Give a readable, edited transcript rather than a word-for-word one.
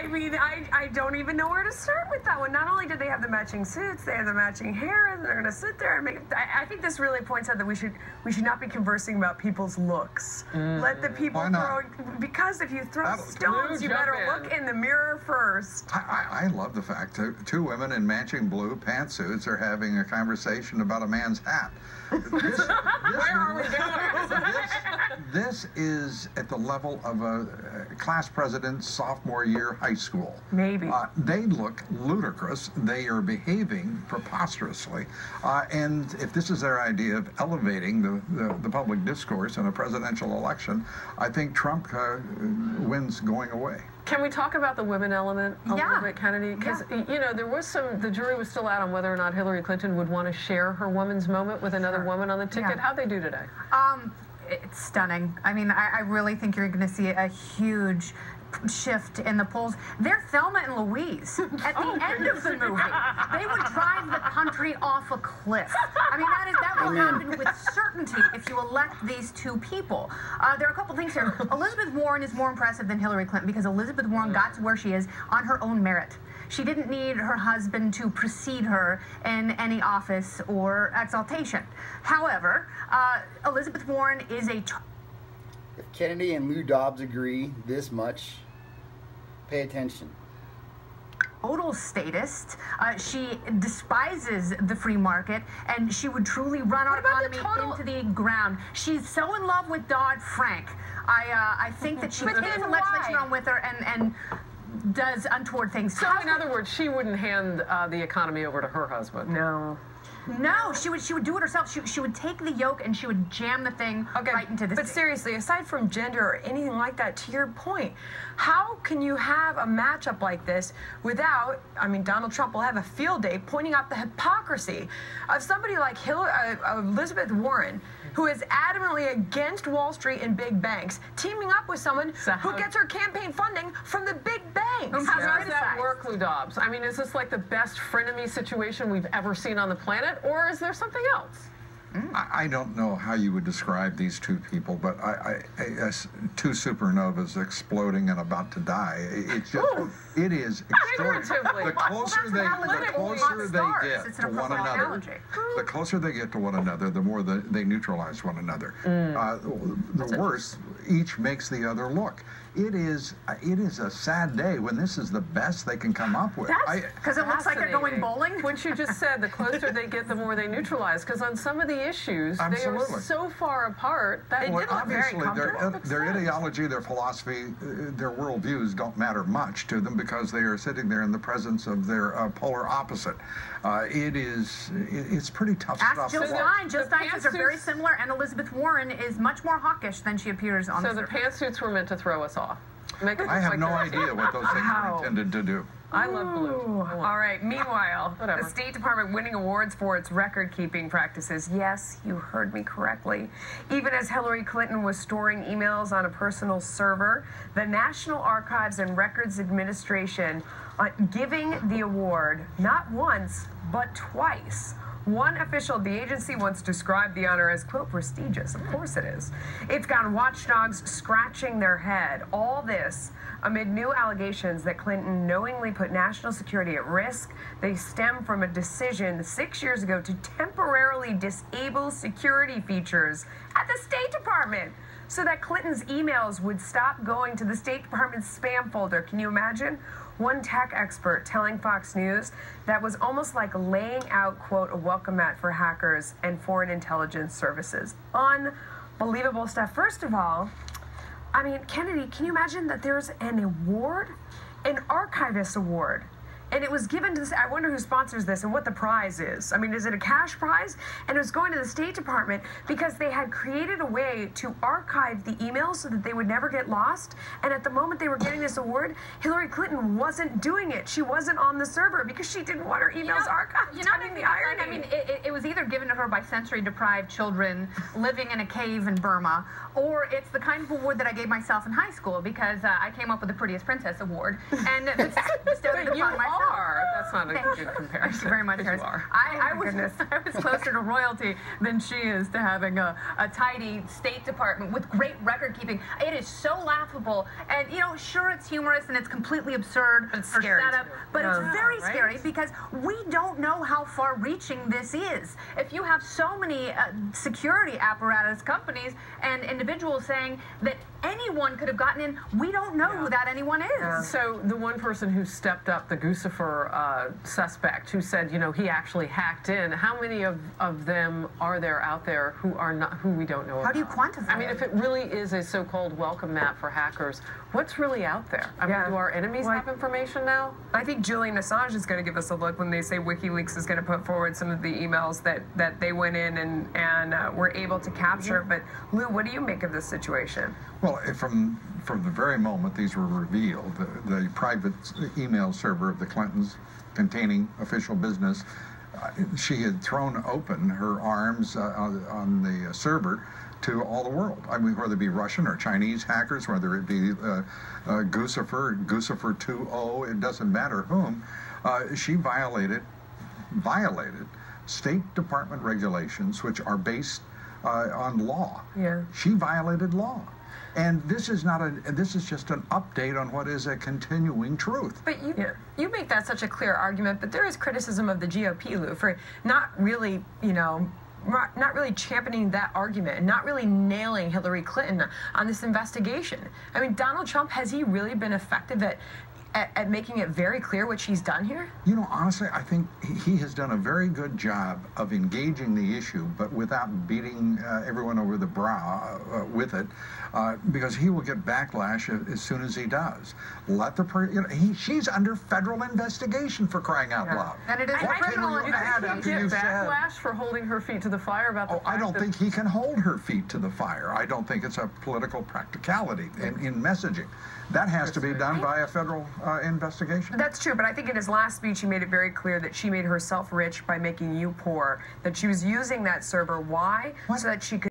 mean, I don't even know where to start with that one. Not only did they have the matching suits, they have the matching hair, and they're going to sit there and make. I think this really points out that we should not be conversing about people's looks. Let the people throw, because if you throw stones, you better look in the mirror first. I love the fact that two women in matching blue pantsuits are having a conversation about a man's hat. Where are we going? This is at the level of a class president's sophomore year high school. Maybe. They look ludicrous. They are behaving preposterously. And if this is their idea of elevating the public discourse in a presidential election, I think Trump wins going away. Can we talk about the women element a little bit, Kennedy? Because, you know, there was the jury was still out on whether or not Hillary Clinton would want to share her woman's moment with another woman on the ticket. How'd they do today? It's stunning. I mean, I really think you're going to see a huge shift in the polls. They're Thelma and Louise. At the end of the movie, they would drive the country off a cliff. I mean, that will happen with certainty if you elect these two people. There are a couple things here. Elizabeth Warren is more impressive than Hillary Clinton because Elizabeth Warren got to where she is on her own merit. She didn't need her husband to precede her in any office or exaltation. However, Elizabeth Warren is a... If Kennedy and Lou Dobbs agree this much, pay attention. Total statist. She despises the free market, and she would truly run our economy into the ground. She's so in love with Dodd-Frank. I think that she takes the legislation on with her and does untoward things. So, in other words, she wouldn't hand the economy over to her husband. No. No, she would do it herself. She would take the yoke and she would jam the thing right into the But seriously, aside from gender or anything like that, to your point, how can you have a matchup like this without, I mean, Donald Trump will have a field day pointing out the hypocrisy of somebody like Elizabeth Warren, who is adamantly against Wall Street and big banks, teaming up with someone who gets her campaign funding from the big banks. How does that work, Lou Dobbs? I mean, is this like the best frenemy situation we've ever seen on the planet, or is there something else? I don't know how you would describe these two people, but two supernovas exploding and about to die. It's just, it is extraordinary. The closer they get to one another, the closer they get to one another, the more they neutralize one another. The worse each makes the other look. It is a sad day when this is the best they can come up with. Because it looks like they're going bowling? What you just said, the closer they get, the more they neutralize. Because on some of the issues, they are so far apart that they did look very comfortable. Their ideology, their philosophy, their worldviews don't matter much to them because they are sitting there in the presence of their polar opposite. It's pretty tough stuff. Ask Jill Stein. Jill Stein says they're very similar, and Elizabeth Warren is much more hawkish than she appears on the surface. So the pantsuits were meant to throw us off. I have no idea what those things are intended to do. I love blue. All right, meanwhile, the State Department winning awards for its record-keeping practices. Yes, you heard me correctly. Even as Hillary Clinton was storing emails on a personal server, the National Archives and Records Administration giving the award not once, but twice. One official of the agency once described the honor as, quote, prestigious. Of course it is. It's got watchdogs scratching their head. All this amid new allegations that Clinton knowingly put national security at risk. They stem from a decision 6 years ago to temporarily disable security features at the State Department so that Clinton's emails would stop going to the State Department's spam folder. Can you imagine? One tech expert telling Fox News that was almost like laying out, quote, a welcome mat for hackers and foreign intelligence services. Unbelievable stuff. First of all, I mean, Kennedy, can you imagine that there's an award, an archivist award? And it was given to this, I wonder who sponsors this and what the prize is. I mean, is it a cash prize? And it was going to the State Department because they had created a way to archive the emails so that they would never get lost. And at the moment they were getting this award, Hillary Clinton wasn't doing it. She wasn't on the server because she didn't want her emails archived. You know, the irony? I mean, it was either given to her by sensory-deprived children living in a cave in Burma, or it's the kind of award that I gave myself in high school because I came up with the Prettiest Princess Award and bestowed it upon my are. That's not a good comparison. Thank you very much, Harris. I was closer to royalty than she is to having a tidy State Department with great record keeping. It is so laughable, and you know, sure, it's humorous and it's completely absurd for setup, but it's very scary because we don't know how far-reaching this is. If you have so many security apparatus companies and individuals saying that anyone could have gotten in, we don't know who that anyone is. So the one person who stepped up, the Guccifer suspect, who said, you know, he actually hacked in, how many of them are there out there who are not, who we don't know about? How do you quantify I mean, if it really is a so-called welcome mat for hackers, what's really out there? I mean, do our enemies have information now? I think Julian Assange is going to give us a look when they say WikiLeaks is going to put forward some of the emails that they went in and were able to capture. But Lou, what do you make of this situation? Well, from the very moment these were revealed, the private email server of the Clintons containing official business, she had thrown open her arms on the server to all the world. I mean, whether it be Russian or Chinese hackers, whether it be Guccifer 2.0, it doesn't matter whom. She violated State Department regulations, which are based on law. Yeah. She violated law. And this is not this is just an update on what is a continuing truth. But you make that such a clear argument, but there is criticism of the GOP, Lou, for not really, you know, not really championing that argument and not really nailing Hillary Clinton on this investigation. I mean, Donald Trump, has he really been effective at making it very clear what she's done here? You know, honestly, I think he has done a very good job of engaging the issue, but without beating everyone over the brow with it, because he will get backlash as soon as he does. Let the she's under federal investigation, for crying out loud. And it is criminal investigation. Backlash for holding her feet to the fire about the fact I don't think he can hold her feet to the fire. I don't think it's a political practicality in messaging. That has to be done by a federal investigation. That's true, but I think in his last speech he made it very clear that she made herself rich by making you poor, that she was using that server. Why? So that she could